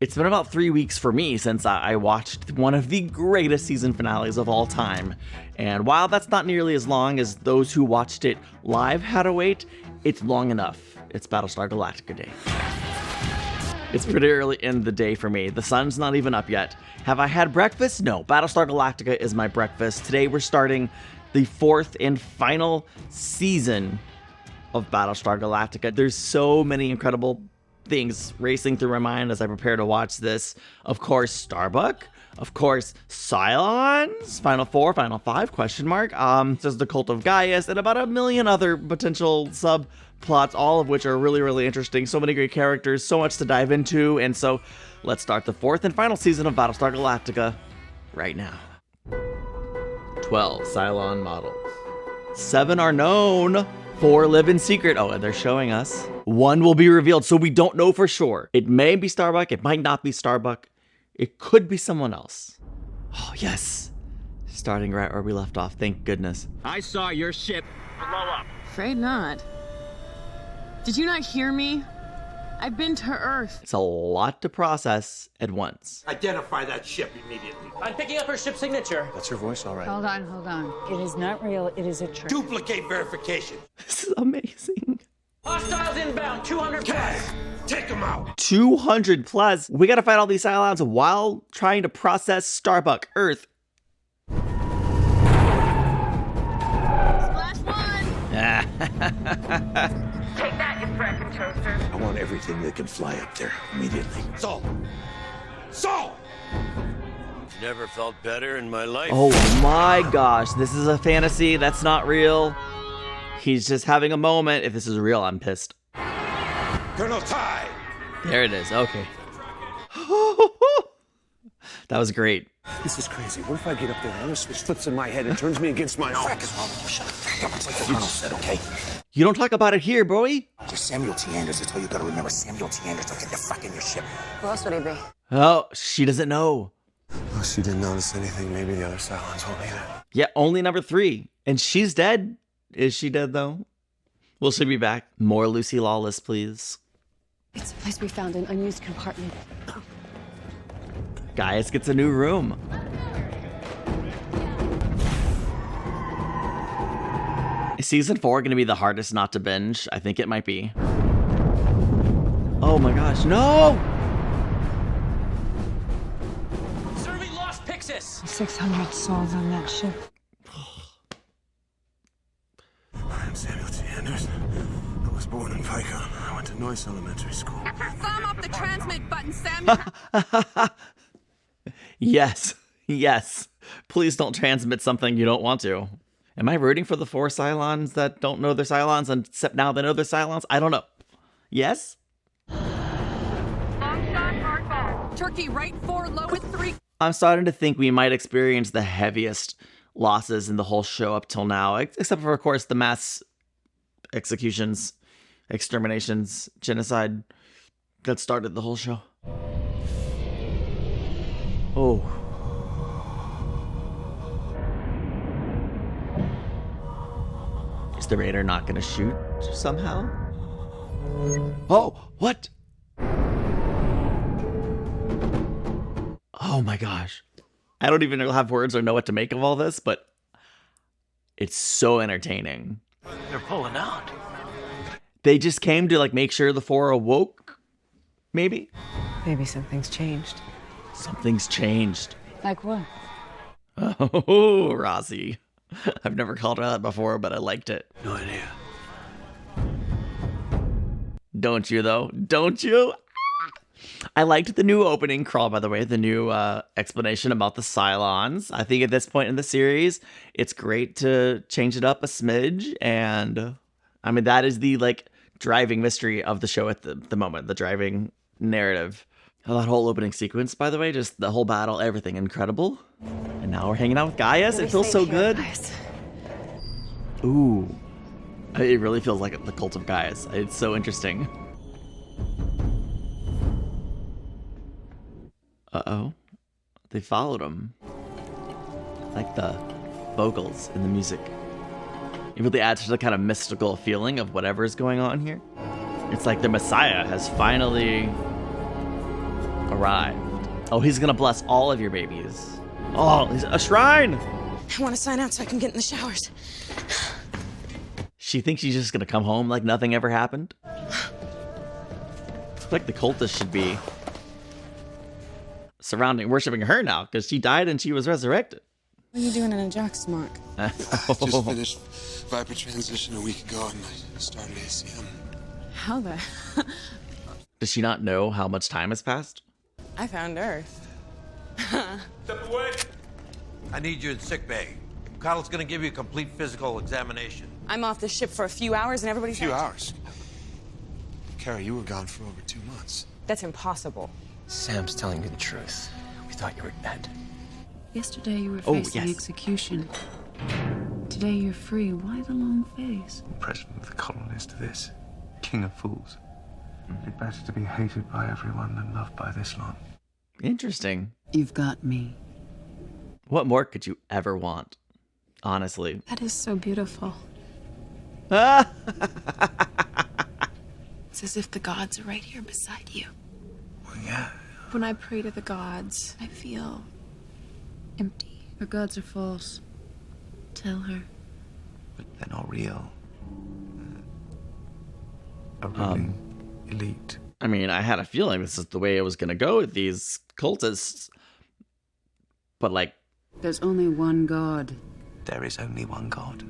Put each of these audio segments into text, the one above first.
It's been about 3 weeks for me since I watched one of the greatest season finales of all time. And while that's not nearly as long as those who watched it live had to wait, it's long enough. It's Battlestar Galactica Day. It's pretty early in the day for me. The sun's not even up yet. Have I had breakfast? No. Battlestar Galactica is my breakfast. Today we're starting the 4th and final season of Battlestar Galactica. There's so many incredible things racing through my mind as I prepare to watch this. Of course, Starbuck. Of course, Cylons. Final 4, Final 5, question mark. There's the Cult of Gaius, and about a million other potential subplots, all of which are really, really interesting. So many great characters, so much to dive into. And so let's start the 4th and final season of Battlestar Galactica right now. 12 Cylon models. 7 are known. 4 live in secret. Oh, and they're showing us. 1 will be revealed, so we don't know for sure. It may be Starbuck. It might not be Starbuck. It could be someone else. Oh, yes. Starting right where we left off. Thank goodness. I saw your ship blow up. Afraid not. Did you not hear me? I've been to Earth. It's a lot to process at once. Identify that ship immediately. I'm picking up her ship signature. That's her voice, all right. Hold on. It is not real. It is a trick. Duplicate verification. This is amazing. Hostiles inbound, 200 plus. Take them out. 200 plus. We gotta fight all these Cylons while trying to process Starbuck, Earth. Splash 1! Take that, you fracking toaster. I want everything that can fly up there immediately. Saul! Never felt better in my life. Oh my gosh, this is a fantasy. That's not real. He's just having a moment. If this is real, I'm pissed. Colonel Ty! There it is. Okay. That was great. This is crazy. What if I get up there and another switch flips in my head and turns me against my own? Shut up. It's like the Colonel said, okay? You don't talk about it here, boy. There's Samuel T. Anders. That's all you gotta remember. Samuel T. Anders. Don't get the fuck in your ship. Who else would he be? Oh, she doesn't know. Well, she didn't notice anything. Maybe the other Cylons won't either. Yeah, only number 3. And she's dead. Is she dead, though? Will she be back? More Lucy Lawless, please. It's a place we found an unused compartment. Gaius gets a new room. Is season 4 going to be the hardest not to binge? I think it might be. Oh my gosh, no! Sir, we lost Pixis. 600 souls on that ship. I'm Samuel T. Anders. I was born in Pycon. I went to Noyce Elementary School. Thumb up the transmit button, Samuel. Yes, yes. Please don't transmit something you don't want to. Am I rooting for the 4 Cylons that don't know they're Cylons, and except now they know they're Cylons? I don't know. Yes? Long shot, hard ball. Turkey right 4, low at 3. I'm starting to think we might experience the heaviest losses in the whole show up till now, except for, of course, the mass executions, exterminations, genocide that started the whole show. Oh. Is the Raider not gonna shoot somehow? Oh, what? Oh my gosh. I don't even have words or know what to make of all this, but it's so entertaining. They're pulling out. They just came to like make sure the 4 awoke, maybe? Maybe something's changed. Something's changed. Like what? Oh, Rossi. I've never called her that before, but I liked it. No idea. Don't you, though? Don't you? I liked the new opening crawl, by the way, the new explanation about the Cylons. I think at this point in the series, it's great to change it up a smidge. And I mean, that is the like driving mystery of the show at the moment, the driving narrative. That whole opening sequence, by the way, just the whole battle, everything incredible. And now we're hanging out with Gaius. It feels so good. Ooh. It really feels like the Cult of Gaius. It's so interesting. Uh-oh. They followed him. I like the vocals and the music. It really adds to the kind of mystical feeling of whatever's going on here. It's like the Messiah has finally arrived. Oh, he's gonna bless all of your babies. Oh, he's a shrine! I want to sign out so I can get in the showers. She thinks she's just gonna come home like nothing ever happened. Looks like the cultists should be worshiping her now, because she died and she was resurrected. What are you doing in a jock's smock? I just finished Viper transition a week ago, and I started ACM. How the... Does she not know how much time has passed? I found Earth. Step away. I need you in sickbay. Kyle's gonna give you a complete physical examination. I'm off the ship for a few hours and everybody's... A few hours? Kara, you were gone for over 2 months. That's impossible. Sam's telling you the truth. We thought you were dead. Yesterday you were Oh, facing yes. execution. Today you're free. Why the long face? President of the colonies to this. King of fools. It'd be better to be hated by everyone than loved by this lot. Interesting. You've got me. What more could you ever want? Honestly. That is so beautiful. Ah! It's as if the gods are right here beside you. Well, yeah. When I pray to the gods, I feel empty. Her gods are false. Tell her. But they're not real. A ruling elite. I mean, I had a feeling this is the way it was gonna go with these cultists. But like, There's only one god. There is only one God.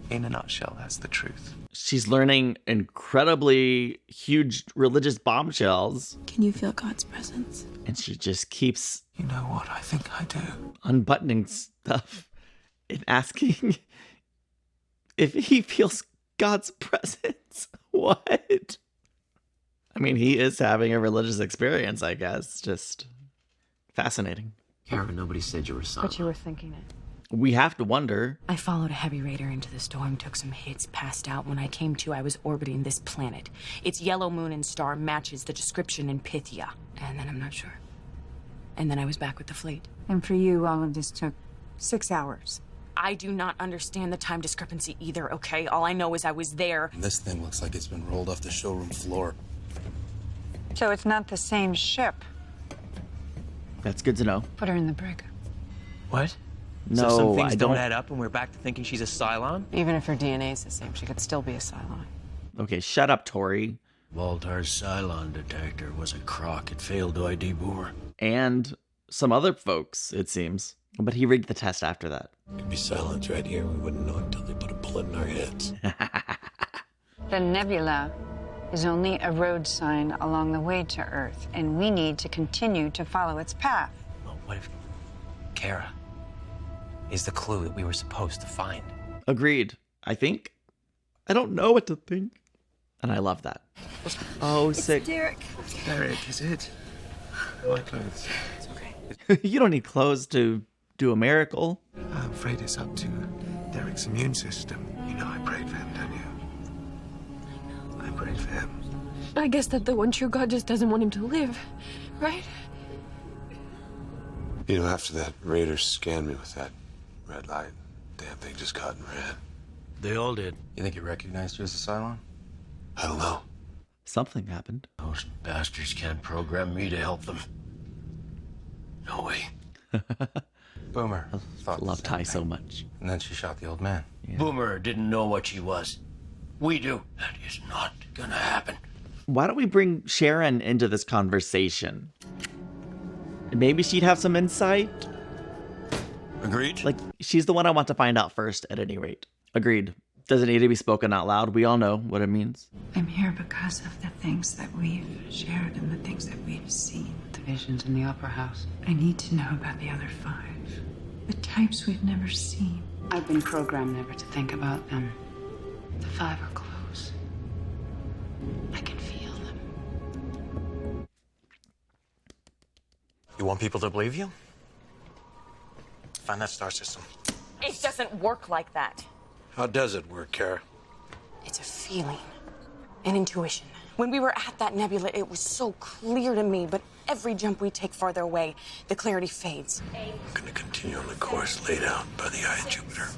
In a nutshell, that's the truth. she's learning incredibly huge religious bombshells. Can you feel God's presence? And she just keeps... You know what? I think I do. Unbuttoning stuff and asking if he feels God's presence. What? I mean, he is having a religious experience, I guess. Just fascinating. Kara, nobody said you were Cylon. But you were thinking it. We have to wonder. I followed a heavy raider into the storm, took some hits, passed out. When I came to, I was orbiting this planet. Its yellow moon and star matches the description in Pythia. And then I'm not sure. And then I was back with the fleet. And for you, all of this took 6 hours. I do not understand the time discrepancy either, okay? All I know is I was there. This thing looks like it's been rolled off the showroom floor. So it's not the same ship. That's good to know. Put her in the brig. What? No, so some things I don't don't add up and we're back to thinking she's a Cylon? Even if her DNA is the same, she could still be a Cylon. Okay, shut up, Tori. Baltar's Cylon detector was a crock. It failed to ID Boomer. And some other folks, it seems. But he rigged the test after that. Could be silence right here. We wouldn't know until they put a bullet in our heads. The nebula is only a road sign along the way to Earth, and we need to continue to follow its path. Well, what if Kara is the clue that we were supposed to find? Agreed. I think. I don't know what to think. And I love that. Oh, sick. Derek. Derek, is it? My clothes. It's okay. You don't need clothes to do a miracle. I'm afraid it's up to Derek's immune system. You know I prayed for him, don't you? I prayed for him. I guess that the one true God just doesn't want him to live, right? You know, after that Raider scanned me with that red light, damn thing just caught and ran. They all did. You think he recognized you as a Cylon? I don't know. Something happened. Those bastards can't program me to help them. No way. Boomer thought Love the same Ty so thing. much. And then she shot the old man. Yeah. Boomer didn't know what she was. We do. That is not gonna happen. Why don't we bring Sharon into this conversation? Maybe she'd have some insight. Agreed? Like, she's the one I want to find out first, at any rate. Agreed. Doesn't need to be spoken out loud. We all know what it means. I'm here because of the things that we've shared and the things that we've seen. The visions in the opera house. I need to know about the other 5. The types we've never seen. I've been programmed never to think about them. The 5 are close. I can feel them. You want people to believe you? Find that star system. It doesn't work like that. How does it work, Kara? It's a feeling, an intuition. When we were at that nebula, it was so clear to me, but every jump we take farther away, the clarity fades. I'm gonna continue on the course laid out by the Eye of Jupiter.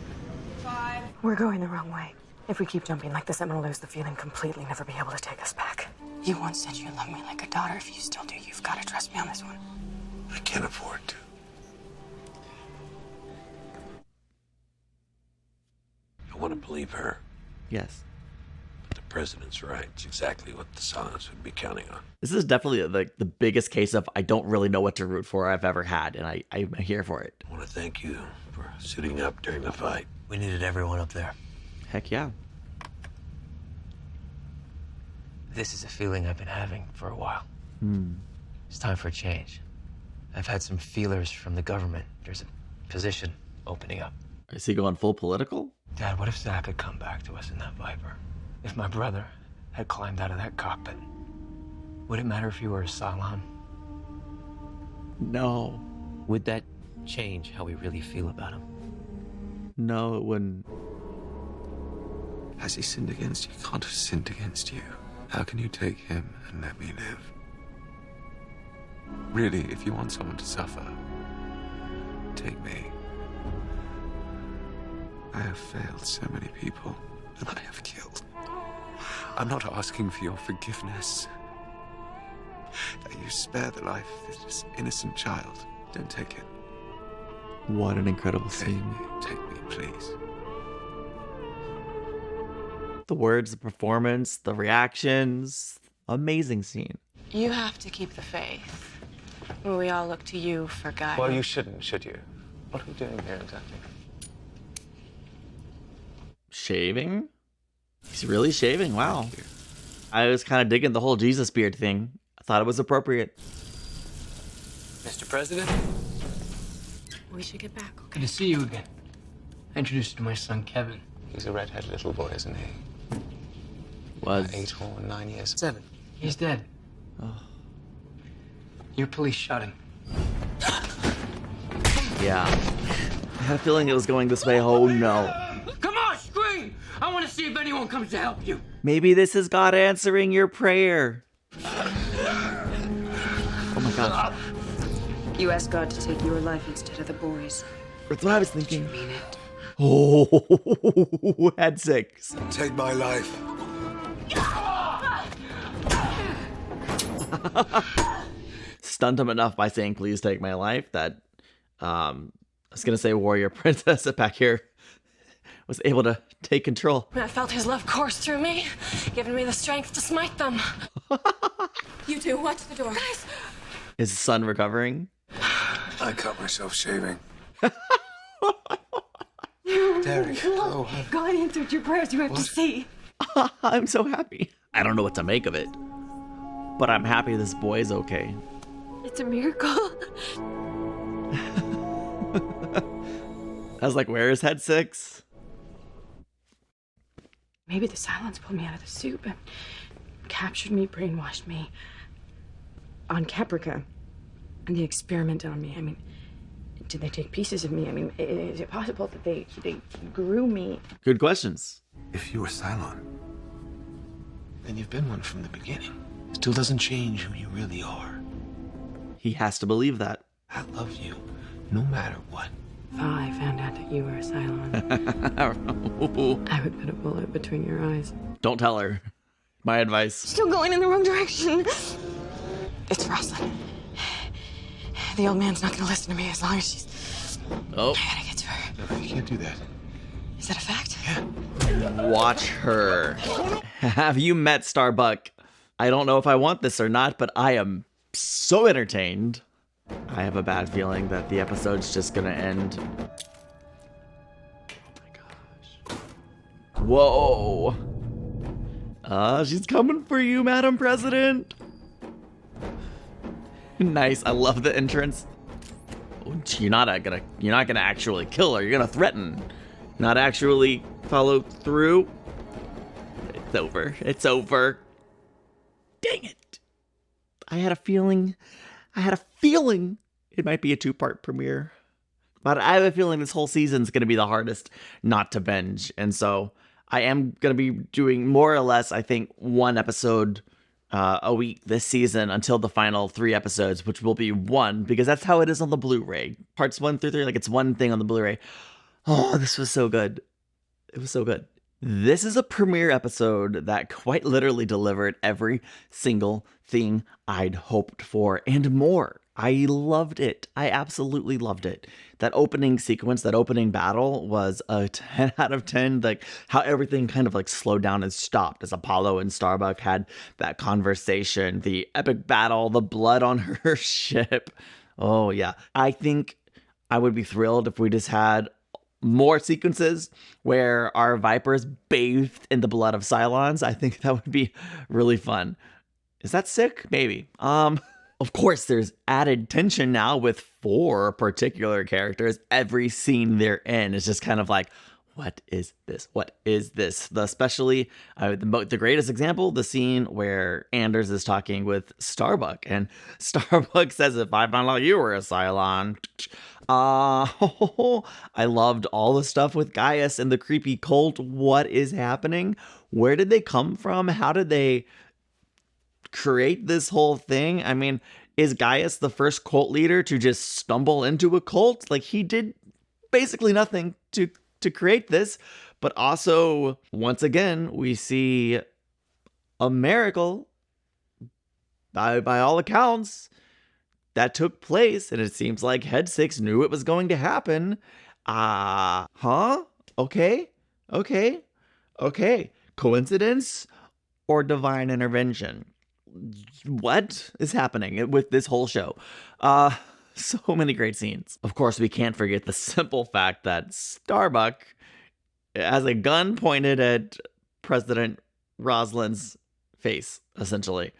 We're going the wrong way. If we keep jumping like this, I'm gonna lose the feeling completely, never be able to take us back. You once said you love me like a daughter. If you still do, you've got to trust me on this one. I can't afford to. I want to believe her. Yes. The president's right. It's exactly what the Silence would be counting on. This is definitely the biggest case of I don't really know what to root for I've ever had, and I'm here for it. I want to thank you for suiting up during the fight. We needed everyone up there. Heck yeah. This is a feeling I've been having for a while. It's time for a change. I've had some feelers from the government. There's a position opening up. Is he going full political? Dad, what if Zach had come back to us in that Viper? If my brother had climbed out of that cockpit? Would it matter if you were a Cylon? No. Would that change how we really feel about him? No, it wouldn't. Has he sinned against you? He can't have sinned against you. How can you take him and let me live? Really, if you want someone to suffer, take me. I have failed so many people, and I have killed. I'm not asking for your forgiveness. That you spare the life of this innocent child. Don't take it. What an incredible Take scene. me, please. The words, the performance, the reactions. Amazing scene. You have to keep the faith. We all look to you for guidance. Well, you shouldn't, should you? What are we doing here exactly? Shaving? He's really shaving. Wow. I was kind of digging the whole Jesus beard thing. I thought it was appropriate. Mr. President, We should get back, okay? good to see you again. I introduced you to my son, Kevin. He's a redhead little boy, isn't he? Was 8 or 9 years. 7. He's dead. Oh. Your police shot him. Yeah. I had a feeling it was going this way. Oh no. Come on, scream! I want to see if anyone comes to help you. Maybe this is God answering your prayer. Oh my gosh. You asked God to take your life instead of the boys. That's what I was thinking. Mean it? Oh, head 6. Take my life. Stunned him enough by saying, please take my life, that I was going to say warrior princess back here was able to take control. I felt his love course through me, giving me the strength to smite them. You two, watch the door. Guys! Is his son recovering? I cut myself shaving. Derek, oh, God answered your prayers, you have to see. I'm so happy. I don't know what to make of it, but I'm happy this boy's okay. It's a miracle. I was like, where is head 6? Maybe the Silence pulled me out of the soup and captured me, brainwashed me on Caprica. And they experimented on me. I mean, did they take pieces of me? I mean, is it possible that they grew me? Good questions. if you're a Cylon, then you've been one from the beginning. Still doesn't change who you really are. He has to believe that. I love you, no matter what. If I found out that you were a Cylon, I would put a bullet between your eyes. Don't tell her. My advice. Still going in the wrong direction. It's Rosalind. The old man's not gonna listen to me as long as she's... Oh. I gotta get to her. No, you can't do that. Is that a fact? Yeah. Watch her. Have you met Starbuck? I don't know if I want this or not, but I am so entertained. I have a bad feeling that the episode's just gonna end. Oh my gosh. Whoa. She's coming for you, Madam President. Nice. I love the entrance. You're not gonna actually kill her. You're gonna threaten, not actually follow through. It's over. It's over. Dang it. I had a feeling it might be a 2-part premiere. But I have a feeling this whole season's going to be the hardest not to binge. And so I am going to be doing more or less, I think, 1 episode a week this season until the final 3 episodes, which will be 1, because that's how it is on the Blu-ray. Parts 1 through 3, like it's one thing on the Blu-ray. Oh, this was so good. It was so good. This is a premiere episode that quite literally delivered every single thing I'd hoped for and more. I loved it. I absolutely loved it. That opening sequence, that opening battle was a 10 out of 10. Like how everything kind of like slowed down and stopped as Apollo and Starbuck had that conversation, the epic battle, the blood on her ship. Oh yeah. I think I would be thrilled if we just had more sequences where our Vipers bathed in the blood of Cylons. I think that would be really fun. Is that sick? Maybe. Of course, there's added tension now with 4 particular characters. Every scene they're in is just kind of like, what is this? What is this? Especially the greatest example, the scene where Anders is talking with Starbuck, and Starbuck says, "If I found out you were a Cylon." I loved all the stuff with Gaius and the creepy cult. What is happening? Where did they come from? How did they create this whole thing? I mean, is Gaius the first cult leader to just stumble into a cult? Like, he did basically nothing to create this, but also, once again, we see a miracle by all accounts that took place, and it seems like Head 6 knew it was going to happen. Okay. Coincidence or divine intervention? What is happening with this whole show? So many great scenes. Of course, we can't forget the simple fact that Starbuck has a gun pointed at President Rosalind's face, essentially.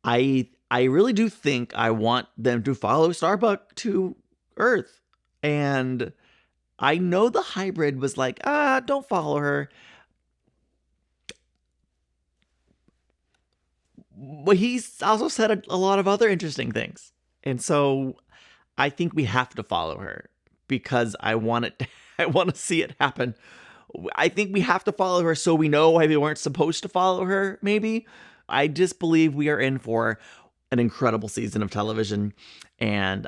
I really do think I want them to follow Starbuck to Earth. And I know the hybrid was like, don't follow her. But he's also said a lot of other interesting things. And so I think we have to follow her because I want to see it happen. I think we have to follow her so we know why we weren't supposed to follow her, maybe. I just believe we are in for an incredible season of television, and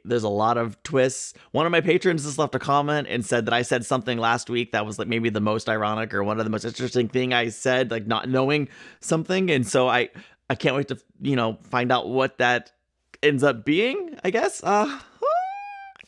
there's a lot of twists. One of my patrons just left a comment and said that I said something last week that was like maybe the most ironic or one of the most interesting thing I said, like not knowing something. And so I can't wait to, find out what that ends up being, I guess.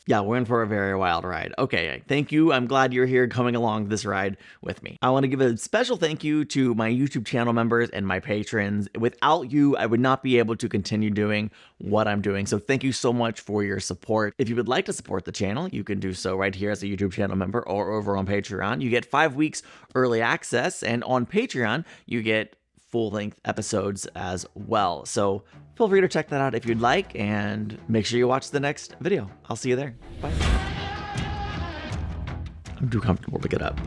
Yeah, we're in for a very wild ride. Okay, thank you. I'm glad you're here coming along this ride with me. I want to give a special thank you to my YouTube channel members and my patrons. Without you, I would not be able to continue doing what I'm doing. So thank you so much for your support. If you would like to support the channel, you can do so right here as a YouTube channel member or over on Patreon. You get 5 weeks early access, and on Patreon, you get full-length episodes as well. So feel free to check that out if you'd like, and make sure you watch the next video. I'll see you there. Bye. I'm too comfortable to get up.